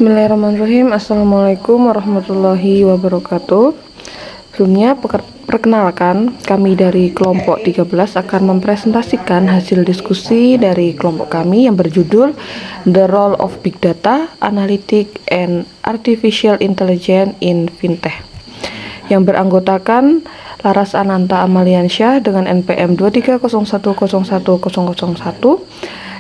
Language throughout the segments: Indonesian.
Bismillahirrahmanirrahim. Assalamualaikum warahmatullahi wabarakatuh. Sebelumnya perkenalkan, kami dari kelompok 13 akan mempresentasikan hasil diskusi dari kelompok kami yang berjudul The Role of Big Data, Analytics and Artificial Intelligence in Fintech, yang beranggotakan Laras Ananta Amaliansyah dengan NPM 230101001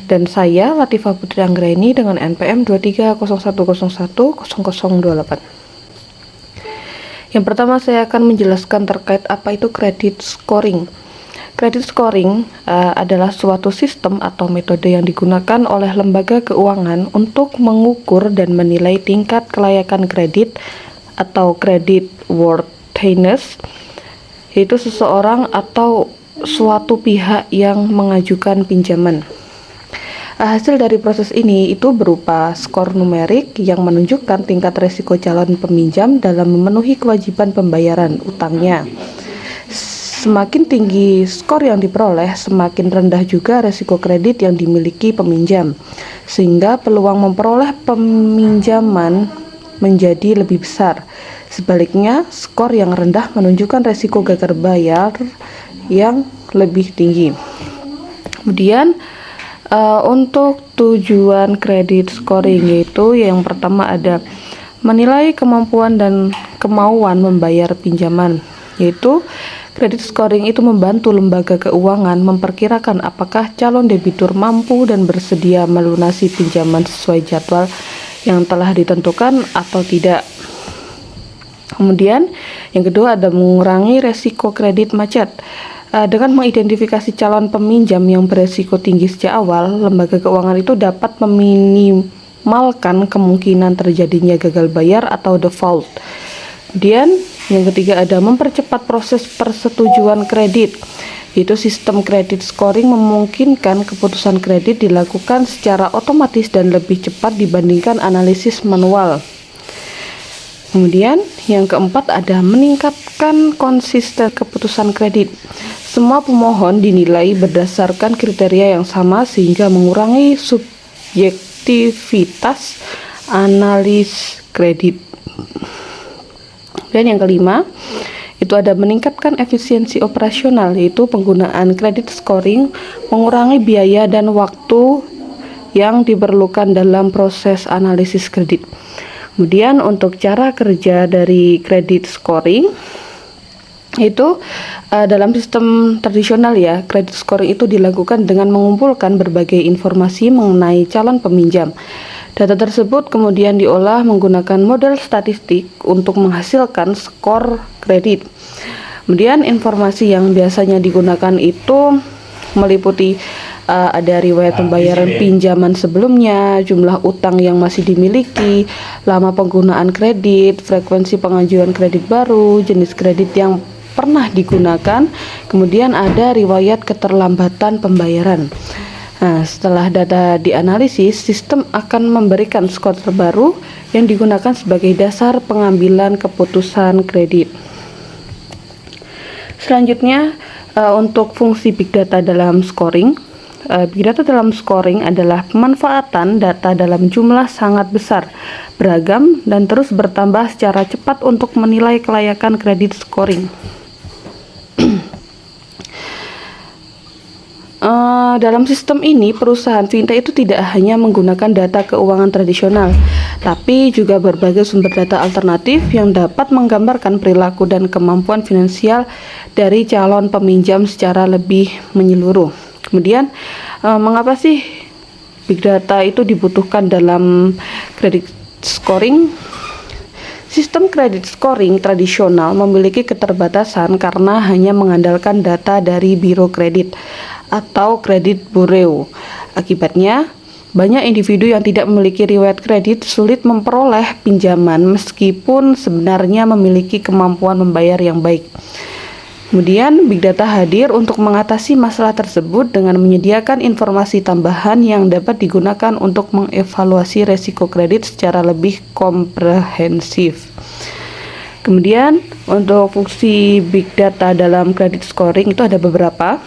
dan saya Latifah Putri Anggraini dengan NPM 23010100028. Yang pertama saya akan menjelaskan terkait apa itu credit scoring. Credit scoring adalah suatu sistem atau metode yang digunakan oleh lembaga keuangan untuk mengukur dan menilai tingkat kelayakan kredit atau credit worthiness, yaitu seseorang atau suatu pihak yang mengajukan pinjaman. Hasil dari proses ini itu berupa skor numerik yang menunjukkan tingkat resiko calon peminjam dalam memenuhi kewajiban pembayaran utangnya. Semakin tinggi skor yang diperoleh, semakin rendah juga resiko kredit yang dimiliki peminjam, sehingga peluang memperoleh peminjaman menjadi lebih besar. Sebaliknya, skor yang rendah menunjukkan resiko gagal bayar yang lebih tinggi. Kemudian untuk tujuan kredit scoring, yaitu yang pertama ada menilai kemampuan dan kemauan membayar pinjaman, yaitu kredit scoring itu membantu lembaga keuangan memperkirakan apakah calon debitur mampu dan bersedia melunasi pinjaman sesuai jadwal yang telah ditentukan atau tidak. Kemudian yang kedua ada mengurangi resiko kredit macet. Dengan mengidentifikasi calon peminjam yang beresiko tinggi sejak awal, lembaga keuangan itu dapat meminimalkan kemungkinan terjadinya gagal bayar atau default. Kemudian yang ketiga ada mempercepat proses persetujuan kredit, yaitu sistem kredit scoring memungkinkan keputusan kredit dilakukan secara otomatis dan lebih cepat dibandingkan analisis manual. Kemudian yang keempat ada meningkatkan konsisten keputusan kredit. Semua pemohon dinilai berdasarkan kriteria yang sama sehingga mengurangi subjektivitas analis kredit. Dan yang kelima itu ada meningkatkan efisiensi operasional, yaitu penggunaan kredit scoring mengurangi biaya dan waktu yang diperlukan dalam proses analisis kredit. Kemudian untuk cara kerja dari kredit scoring itu dalam sistem tradisional ya, kredit scoring itu dilakukan dengan mengumpulkan berbagai informasi mengenai calon peminjam. Data tersebut kemudian diolah menggunakan model statistik untuk menghasilkan skor kredit. Kemudian informasi yang biasanya digunakan itu meliputi ada riwayat pembayaran pinjaman sebelumnya, jumlah utang yang masih dimiliki, lama penggunaan kredit, frekuensi pengajuan kredit baru, jenis kredit yang pernah digunakan, kemudian ada riwayat keterlambatan pembayaran. Nah, setelah data dianalisis, sistem akan memberikan skor terbaru yang digunakan sebagai dasar pengambilan keputusan kredit. Selanjutnya, untuk fungsi big data dalam scoring. Big data dalam scoring adalah pemanfaatan data dalam jumlah sangat besar, beragam, dan terus bertambah secara cepat untuk menilai kelayakan kredit scoring. Dalam sistem ini, perusahaan fintech itu tidak hanya menggunakan data keuangan tradisional, tapi juga berbagai sumber data alternatif yang dapat menggambarkan perilaku dan kemampuan finansial dari calon peminjam secara lebih menyeluruh. Kemudian, mengapa sih big data itu dibutuhkan dalam credit scoring? Sistem kredit scoring tradisional memiliki keterbatasan karena hanya mengandalkan data dari biro kredit atau kredit bureau. Akibatnya, banyak individu yang tidak memiliki riwayat kredit sulit memperoleh pinjaman meskipun sebenarnya memiliki kemampuan membayar yang baik. Kemudian, big data hadir untuk mengatasi masalah tersebut dengan menyediakan informasi tambahan yang dapat digunakan untuk mengevaluasi resiko kredit secara lebih komprehensif. Kemudian, untuk fungsi big data dalam credit scoring itu ada beberapa.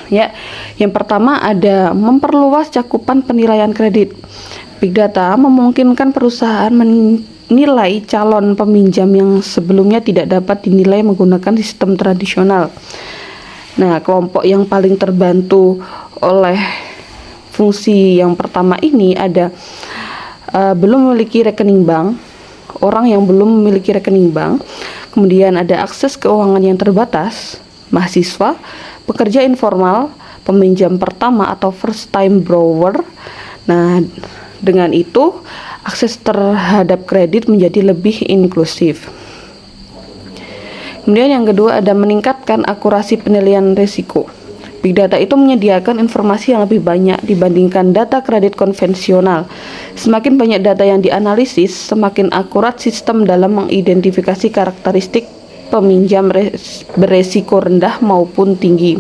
Ya, yang pertama ada memperluas cakupan penilaian kredit. Big data memungkinkan perusahaan menilai calon peminjam yang sebelumnya tidak dapat dinilai menggunakan sistem tradisional. Nah, kelompok yang paling terbantu oleh fungsi yang pertama ini ada belum memiliki rekening bank, orang yang belum memiliki rekening bank, kemudian ada akses keuangan yang terbatas, mahasiswa, pekerja informal, peminjam pertama atau first time borrower. Nah, dengan itu akses terhadap kredit menjadi lebih inklusif. Kemudian yang kedua ada meningkatkan akurasi penilaian risiko. Big data itu menyediakan informasi yang lebih banyak dibandingkan data kredit konvensional. Semakin banyak data yang dianalisis, semakin akurat sistem dalam mengidentifikasi karakteristik peminjam beresiko rendah maupun tinggi.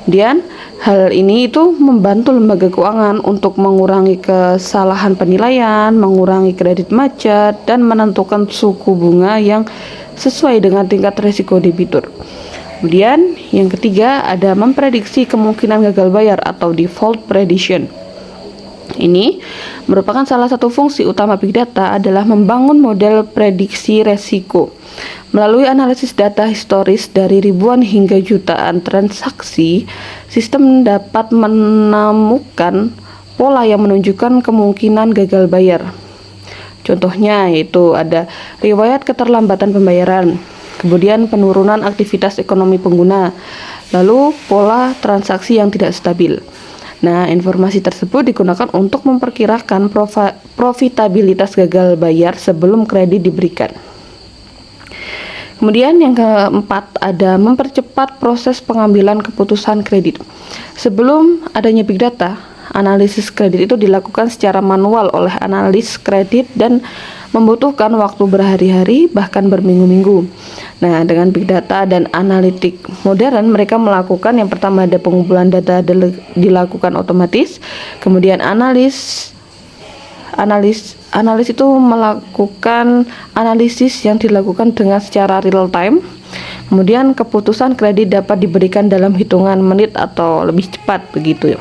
Kemudian hal ini itu membantu lembaga keuangan untuk mengurangi kesalahan penilaian, mengurangi kredit macet, dan menentukan suku bunga yang sesuai dengan tingkat risiko debitur. Kemudian yang ketiga ada memprediksi kemungkinan gagal bayar atau default prediction. Ini merupakan salah satu fungsi utama Big Data adalah membangun model prediksi resiko. Melalui analisis data historis dari ribuan hingga jutaan transaksi, sistem dapat menemukan pola yang menunjukkan kemungkinan gagal bayar. Contohnya yaitu ada riwayat keterlambatan pembayaran, kemudian penurunan aktivitas ekonomi pengguna, lalu pola transaksi yang tidak stabil. Nah, informasi tersebut digunakan untuk memperkirakan profitabilitas gagal bayar sebelum kredit diberikan. Kemudian yang keempat ada mempercepat proses pengambilan keputusan kredit. Sebelum adanya Big Data, analisis kredit itu dilakukan secara manual oleh analis kredit dan membutuhkan waktu berhari-hari bahkan berminggu-minggu. Nah, dengan Big Data dan analitik modern, mereka melakukan yang pertama ada pengumpulan data dilakukan otomatis, kemudian analis itu melakukan analisis yang dilakukan dengan secara real time. Kemudian keputusan kredit dapat diberikan dalam hitungan menit atau lebih cepat begitu.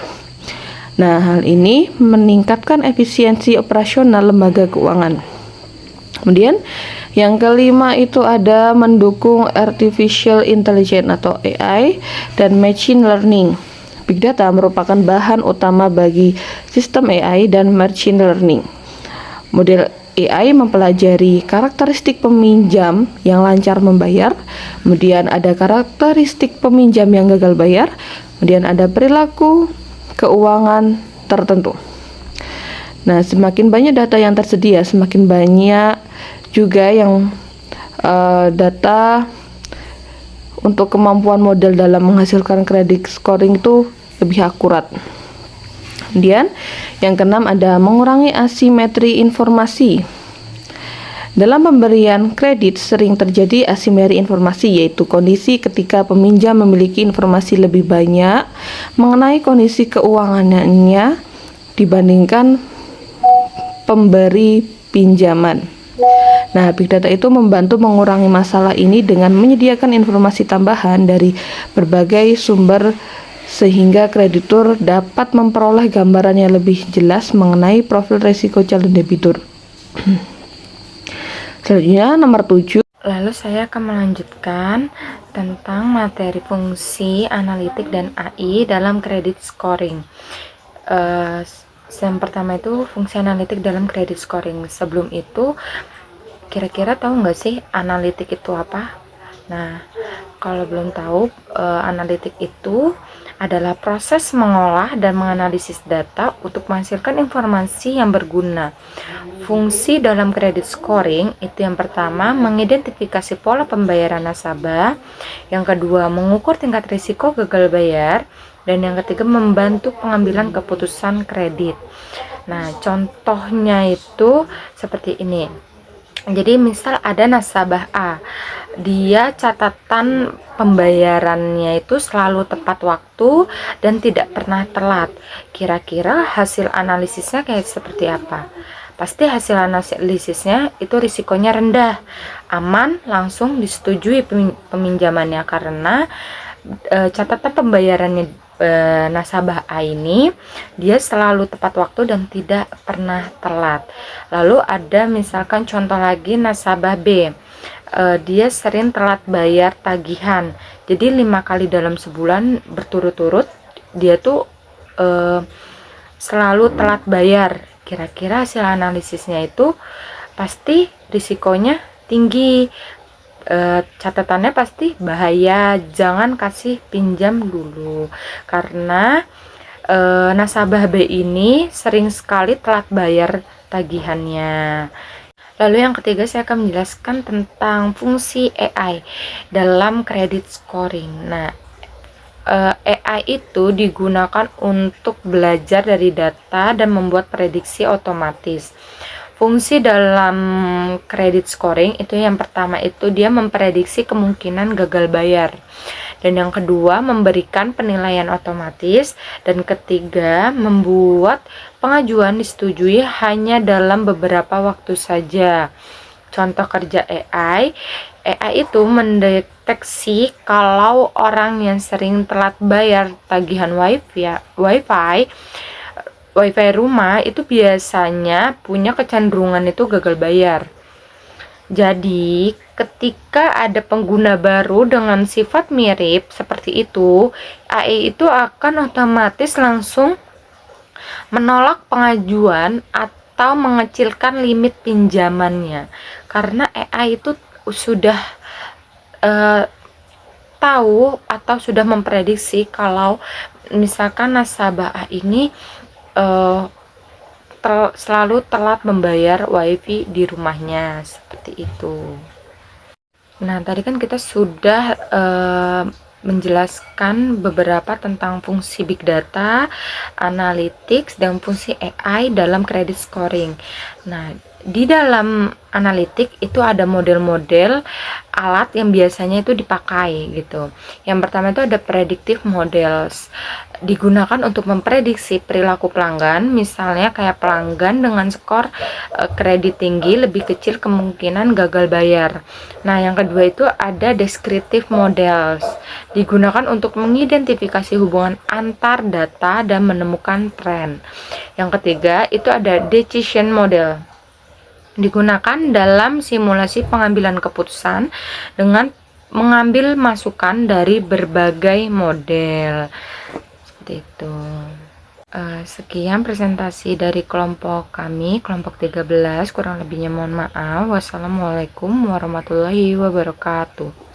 Nah, hal ini meningkatkan efisiensi operasional lembaga keuangan. Kemudian yang kelima itu ada mendukung artificial intelligence atau AI dan machine learning. Big data merupakan bahan utama bagi sistem AI dan machine learning. Model AI mempelajari karakteristik peminjam yang lancar membayar, kemudian ada karakteristik peminjam yang gagal bayar, kemudian ada perilaku keuangan tertentu. Nah, semakin banyak data yang tersedia, semakin banyak juga yang data untuk kemampuan model dalam menghasilkan credit scoring itu lebih akurat. Kemudian yang keenam ada mengurangi asimetri informasi. Dalam pemberian kredit sering terjadi asimetri informasi, yaitu kondisi ketika peminjam memiliki informasi lebih banyak mengenai kondisi keuangannya dibandingkan pemberi pinjaman. Nah, Big Data itu membantu mengurangi masalah ini dengan menyediakan informasi tambahan dari berbagai sumber sehingga kreditur dapat memperoleh gambaran yang lebih jelas mengenai profil risiko calon debitur. Selanjutnya nomor 7. Lalu saya akan melanjutkan tentang materi fungsi analitik dan AI dalam credit scoring. Yang pertama itu fungsi analitik dalam credit scoring. Sebelum itu, kira-kira tahu nggak sih analitik itu apa? Nah, kalau belum tahu, analitik itu adalah proses mengolah dan menganalisis data untuk menghasilkan informasi yang berguna. Fungsi dalam credit scoring itu yang pertama mengidentifikasi pola pembayaran nasabah, yang kedua mengukur tingkat risiko gagal bayar, dan yang ketiga membantu pengambilan keputusan kredit. Nah, contohnya itu seperti ini. Jadi misal ada nasabah A, dia catatan pembayarannya itu selalu tepat waktu dan tidak pernah telat. Kira-kira hasil analisisnya kayak seperti apa? Pasti hasil analisisnya itu risikonya rendah, aman, langsung disetujui peminjamannya karena catatan pembayarannya nasabah A ini dia selalu tepat waktu dan tidak pernah telat. Lalu ada misalkan contoh lagi nasabah B, dia sering telat bayar tagihan, jadi 5 kali dalam sebulan berturut-turut dia tuh selalu telat bayar. Kira-kira hasil analisisnya itu pasti risikonya tinggi. Catatannya pasti bahaya, jangan kasih pinjam dulu karena nasabah B ini sering sekali telat bayar tagihannya. Lalu yang ketiga saya akan menjelaskan tentang fungsi AI dalam credit scoring. Nah, AI itu digunakan untuk belajar dari data dan membuat prediksi otomatis. Fungsi dalam credit scoring itu yang pertama itu dia memprediksi kemungkinan gagal bayar. Dan yang kedua memberikan penilaian otomatis. Dan ketiga membuat pengajuan disetujui hanya dalam beberapa waktu saja. Contoh kerja AI itu mendeteksi kalau orang yang sering telat bayar tagihan wifi rumah itu biasanya punya kecenderungan itu gagal bayar. Jadi ketika ada pengguna baru dengan sifat mirip seperti itu, AI itu akan otomatis langsung menolak pengajuan atau mengecilkan limit pinjamannya karena AI itu sudah tahu atau sudah memprediksi kalau misalkan nasabah A ini selalu telat membayar wifi di rumahnya seperti itu. Nah, tadi kan kita sudah menjelaskan beberapa tentang fungsi big data, analytics, dan fungsi AI dalam credit scoring. Nah, di dalam analitik itu ada model-model alat yang biasanya itu dipakai gitu. Yang pertama itu ada predictive models, digunakan untuk memprediksi perilaku pelanggan, misalnya kayak pelanggan dengan skor kredit tinggi lebih kecil kemungkinan gagal bayar. Nah, yang kedua itu ada descriptive models, digunakan untuk mengidentifikasi hubungan antar data dan menemukan tren. Yang ketiga itu ada decision model, digunakan dalam simulasi pengambilan keputusan dengan mengambil masukan dari berbagai model. Seperti itu. Sekian presentasi dari kelompok kami, kelompok 13. Kurang lebihnya mohon maaf. Wassalamualaikum warahmatullahi wabarakatuh.